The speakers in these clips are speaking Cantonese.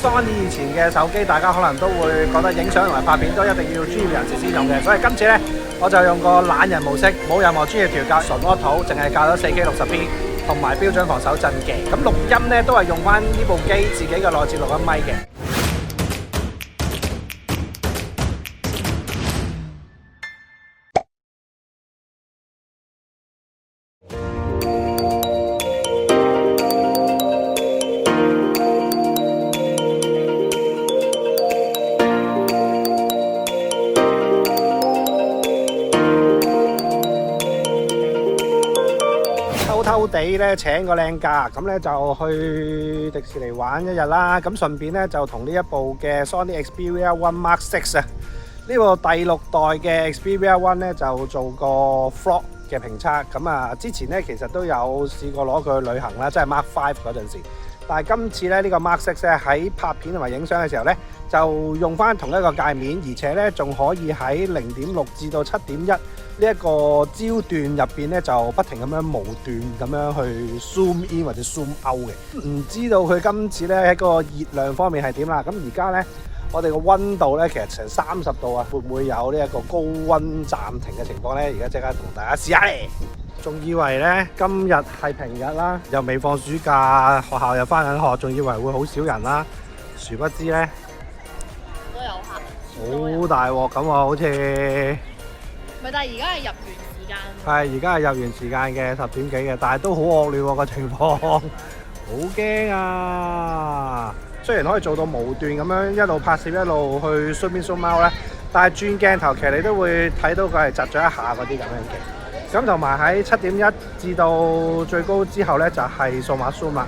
Sony 以前嘅手機，大家可能都會覺得影相同埋拍片都一定要專業人士先用嘅，所以今次呢，我就用個懶人模式，冇任何專業調校，純 auto，淨係校咗 4K 60P 同埋標準防手震嘅。咁錄音呢，都係用翻呢部機自己嘅內置錄音咪嘅。偷地咧請個靚假，咁咧就去迪士尼玩一日啦。咁順便咧就同呢一部嘅 Sony Xperia One Mark 6啊，呢部第6代嘅 Xperia One 咧就做過 Vlog 嘅評測。咁啊，之前咧其實都有試過攞佢去旅行啦，即係 Mark 5嗰陣時。但係今次咧呢個 Mark 6咧喺拍片同埋影相嘅時候咧，就用翻同一個界面，而且咧仲可以喺0.6至到7.1呢一個焦段入邊咧，就不停咁樣無斷咁樣去 zoom in 或者 zoom out 嘅。唔知道佢今次咧喺個熱量方面係點啦？咁而家咧我哋個溫度咧其實成30度啊，會唔會有呢一個高溫暫停嘅情況咧？而家即刻同大家試下嚟。仲以為咧今日係平日啦，又未放暑假，學校又翻緊學，仲以為會好少人啦，殊不知咧都有客，好大鑊咁喎，好似咪但係而家係入園時間，係而家係入園時間嘅10點幾嘅，但係都好惡劣喎個情況，好驚啊！雖然可以做到無斷咁樣一路拍攝一路去 zoom in zoom out 咧，但係轉鏡頭其實你都會睇到佢係窒咗一下嗰啲咁樣嘅。咁同埋喺7.1至到最高之後咧，就係數碼 zoom 啦。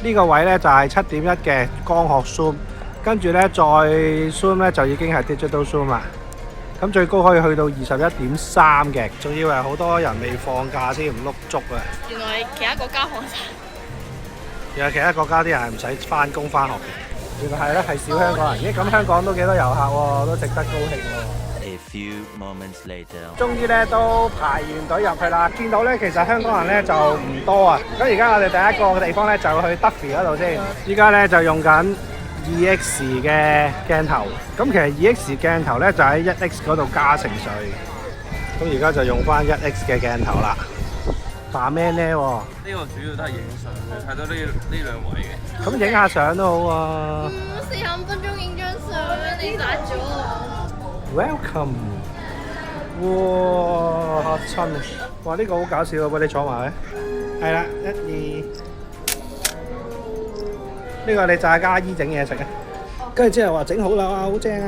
呢個位咧就係7.1嘅光學 zoom， 跟住咧再 zoom 咧就已經係 digital zoom 啦。咁最高可以去到21.3嘅，仲以為好多人未放假先唔碌足啊！原來其他國家放晒。原來其他國家啲人係唔使翻工翻學嘅。原來係咧，係少香港人。咦，咁香港都幾多遊客喎，都值得高興喎。A few moments later， 終於咧都排完隊入去啦。見到咧其實香港人咧就唔多啊。咁而家我哋第一個嘅地方咧就去 Duffy 嗰度先。依家咧就用緊 2X 嘅鏡頭。咁其實 2X 鏡頭咧就喺 1X 嗰度加成上去。咁而家就用翻 1X 嘅鏡頭啦。打咩呢？呢個主要都係影相嘅，睇到呢兩位嘅。咁影下相都好啊。45分鐘影張相，你殺咗我。Welcome！ 哇，嚇親啊！哇，呢個好搞笑喎，你坐埋咧。係啦，1、2。呢個你就係阿姨整嘢食啊。跟住之後話整好啦，哇，好正啊！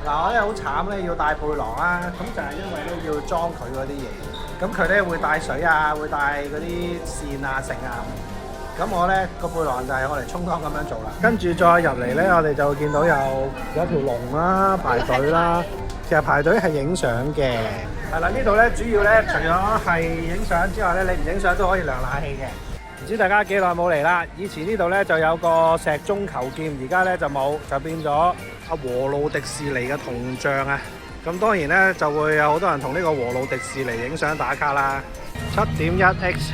嗱，我咧好慘咧，要帶背囊啦。咁就係因為咧要裝佢嗰啲嘢。咁佢咧會帶水啊，會帶嗰啲線啊、繩啊。咁我咧個背囊就係我嚟沖湯咁樣做啦，跟住再入嚟咧，我哋就見到有條龍啦、排隊啦。其實排隊係影相嘅，係啦。呢度咧主要咧除咗係影相之外咧，你唔影相都可以涼冷氣嘅。唔知大家幾耐冇嚟啦？以前呢度咧就有個石中求劍，而家咧就冇，就變咗阿和路迪士尼嘅銅像啊。咁當然咧就會有好多人同呢個和路迪士尼影相打卡啦。7.1X。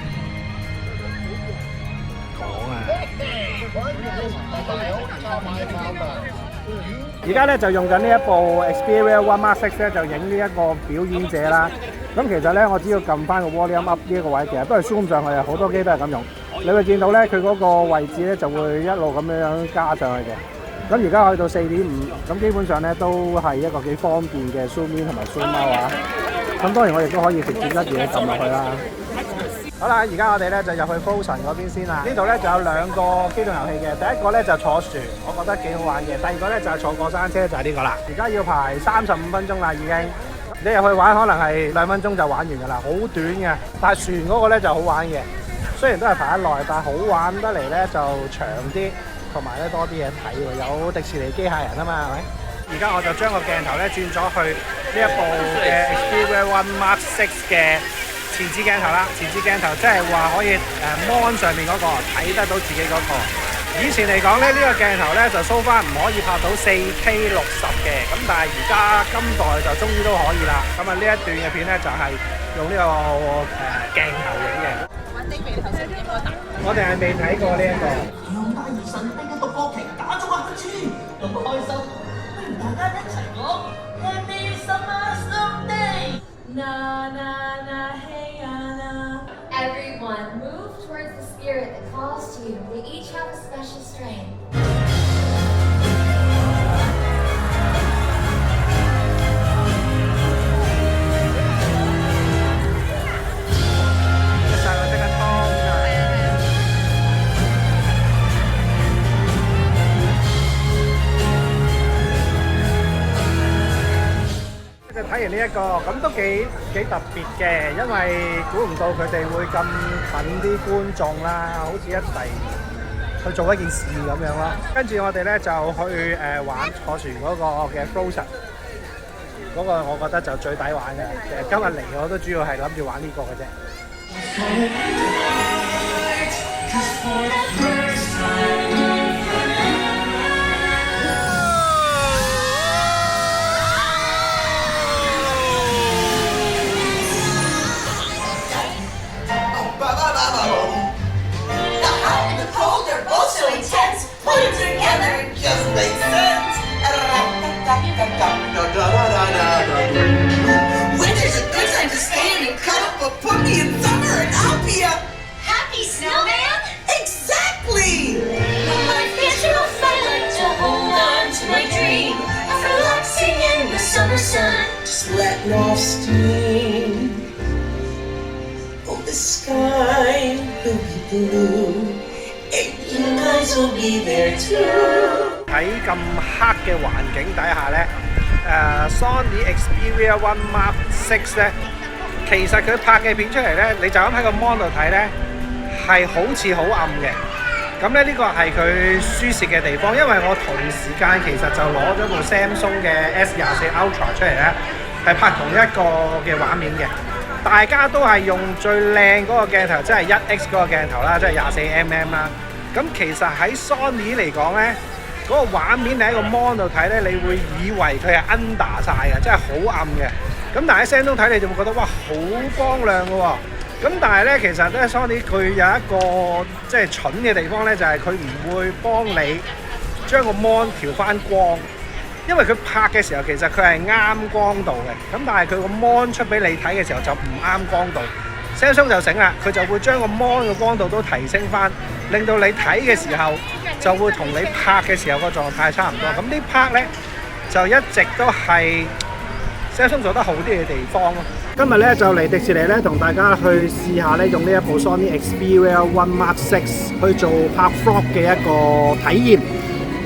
而家咧就用緊呢一部 Xperia One Mark 6咧，就影呢一個表演者啦。咁其實咧，我只要撳翻個 volume up 呢一個位，其實都係 zoom 上去啊。好多機都係咁用。你會見到咧，佢嗰個位置咧就會一路咁樣加上去嘅。咁而家去到4.5，咁基本上咧都係一個幾方便嘅 zoom in 同埋 zoom out 啊。咁當然我亦都可以直接一嘢撳落去啦。好啦，而家我哋咧就入去 Frozen 嗰邊先啦。呢度咧就有2個機動遊戲嘅，第一個咧就坐船，我覺得幾好玩嘅。第二個咧就係坐過山車，就係呢個啦。而家要排35分鐘啦，已經。你入去玩可能係2分鐘就玩完㗎啦，好短嘅。但係船嗰個咧就好玩嘅，雖然都係排得耐，但係好玩得嚟咧就長啲，同埋咧多啲嘢睇喎。有迪士尼機械人啊嘛，係咪？而家我就將個鏡頭咧轉咗去呢一部嘅 Xperia One Mark 6嘅前置鏡頭啦，前置鏡頭即係話可以mon 上面嗰個睇得到自己嗰個。以前嚟講咧，呢個鏡頭咧就 so far唔可以拍到 4K 60嘅，咁但係而家今代就終於都可以啦。咁啊呢一段嘅片咧就係用呢個鏡頭影嘅。玩啲鼻頭先應該大。我哋係未睇過呢一個。強大而神秘嘅獨角鯨打咗個乞嗤，咁開心，不如大家一齊講 Happy Summer Sunday。Na na na hey na. Everyone, move towards the spirit that calls to you. They each have a special strength. 睇完呢一個咁都幾特別嘅，因為估唔到佢哋會咁近啲觀眾啦，好似一齊去做一件事咁樣咯。跟住我哋咧就去玩坐船嗰個嘅 Frozen， 嗰個我覺得就最抵玩嘅。今日嚟我都主要係諗住玩呢個嘅啫。Winter's a good time to stand and cut up a puppy in summer and I'll be a Happy snowman? exactly. My future will fight like to hold on to my dream of relaxing in the summer sun. Just letting off steam. Oh, the sky will be blue and you guys will be there too. 喺咁黑嘅環境底下咧，Sony Xperia One Mark 6咧，其實佢拍嘅片出嚟咧，你就咁喺個 mon 度睇咧，係好似好暗嘅。咁咧呢個係佢輸蝕嘅地方，因為我同時間其實就攞咗部 Samsung 嘅 S24 Ultra 出嚟咧，係拍同一個嘅畫面嘅。大家都係用最靚嗰個鏡頭，即係 1X 嗰個鏡頭啦，即係24mm 啦。咁其實喺 Sony 嚟講咧，嗰個畫面你喺個 mon 度睇咧，你會以為佢係 under 晒嘅，即係好暗嘅。咁但係喺聲中睇你就會覺得哇好光亮嘅喎。咁但係咧，其實咧 Sony 佢有一個即係蠢嘅地方咧，就係佢唔會幫你將個 mon 調翻光，因為佢拍嘅時候其實佢係啱光度嘅。咁但係佢個 mon 出俾你睇嘅時候就唔啱光度。Samsung 就醒啦，佢就會將個 mon 嘅光度都提升翻，令到你睇嘅時候就會同你拍嘅時候個狀態差唔多。咁呢 part 咧就一直都係 Samsung 做得好啲嘅地方咯。今日咧就嚟迪士尼咧，同大家去試下咧用呢一部 Sony Xperia One Mark 6去做拍 vlog 嘅一個體驗。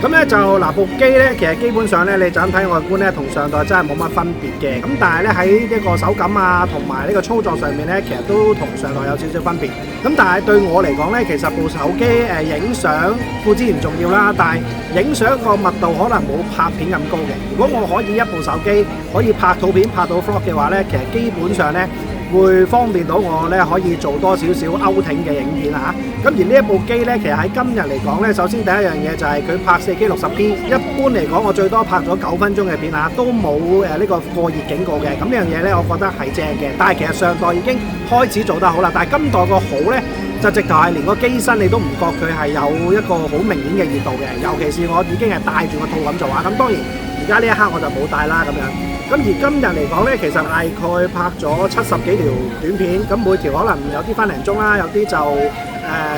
咁咧就嗱部機咧，其實基本上咧你就咁睇外觀咧，同上代真係冇乜分別嘅。咁但係咧喺一個手感啊，同埋呢個操作上面咧，其實都同上代有少少分別。咁但係對我嚟講咧，其實部手機影相固之然重要啦，但係影相個密度可能冇拍片咁高嘅。如果我可以一部手機可以拍圖片拍到 vlog 嘅話咧，其實基本上咧會方便到我咧可以做多少少 outing 嘅影片啊。咁而呢一部機咧，其實喺今日嚟講咧，首先第一樣嘢就係佢拍 4K 60P， 一般嚟講我最多拍咗9分鐘嘅片啊，都冇呢個過熱警告嘅。咁呢樣嘢咧，我覺得係正嘅。但係其實上代已經開始做得好啦，但係今代個好咧，就直頭係連個機身你都唔覺佢係有一個好明顯嘅熱度嘅。尤其是我已經係戴住個套咁做啊。咁當然而家呢一刻我就冇戴啦咁樣。咁而今日嚟講咧，其實大概拍咗70幾條短片，咁每條可能有啲分零鐘啦，有啲就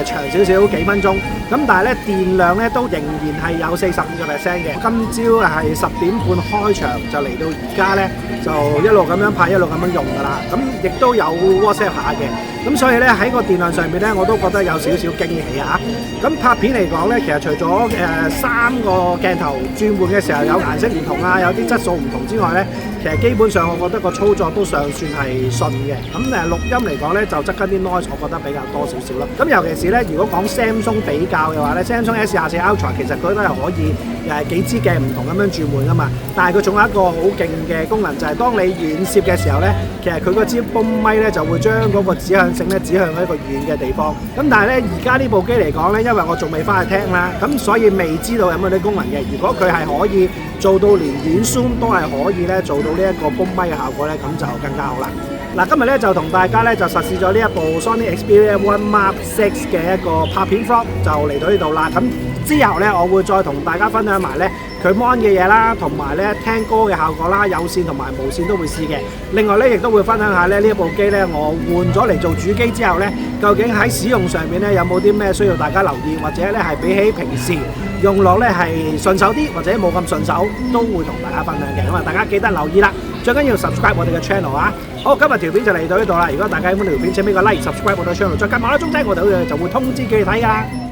長少少幾分鐘。咁但係咧電量咧都仍然係有45%嘅。今朝係10點半開場，就嚟到而家咧就一路咁樣拍，一路咁樣用㗎啦。咁亦都有 WhatsApp 下嘅。咁所以咧喺個電量上面咧，我都覺得有少少驚喜啊！咁拍片嚟講咧，其實除咗3個鏡頭轉換嘅時候有顏色唔同啊，有啲質素唔同之外咧，其實基本上我覺得個操作都尚算係順嘅。咁錄音嚟講咧，就側跟啲 noise， 我覺得比較多少少啦。咁尤其是咧，如果講 Samsung 比較嘅話咧 ，Samsung S24 Ultra 其實佢都係可以幾支鏡唔同咁樣轉換噶嘛。但係佢仲有一個好勁嘅功能，就係當你遠攝嘅時候咧，其實佢嗰支 boom 咪咧就會將嗰個指向性咧指向一個遠嘅地方。咁但係咧而家呢部機嚟講咧，因為我仲未翻去聽啦，咁所以未知道有冇啲功能嘅。如果佢係可以做到連遠 zoom 都係可以咧做到呢一個 boom 咪嘅效果咧，咁就更加好啦。嗱，今日咧就同大家咧就實試咗呢一部 Sony Xperia One Mark 6嘅一個拍片 vlog，就嚟到呢度啦。咁之後咧，我會再同大家分享埋咧佢 mon 嘅嘢啦，同埋咧聽歌嘅效果啦，有線同埋無線都會試嘅。另外咧，亦都會分享下咧呢一部機咧，我換咗嚟做主機之後咧，究竟喺使用上面咧有冇啲咩需要大家留意，或者咧係比起平時用落咧係順手啲，或者冇咁順手，都會同大家分享嘅。咁啊，大家記得留意啦，最緊要 subscribe 我哋嘅 channel 啊！好，今日條片就嚟到呢度啦。如果大家喜歡條片，請俾個 like、subscribe 我哋嘅 channel，再撳埋個鐘仔，我哋就會通知佢睇㗎。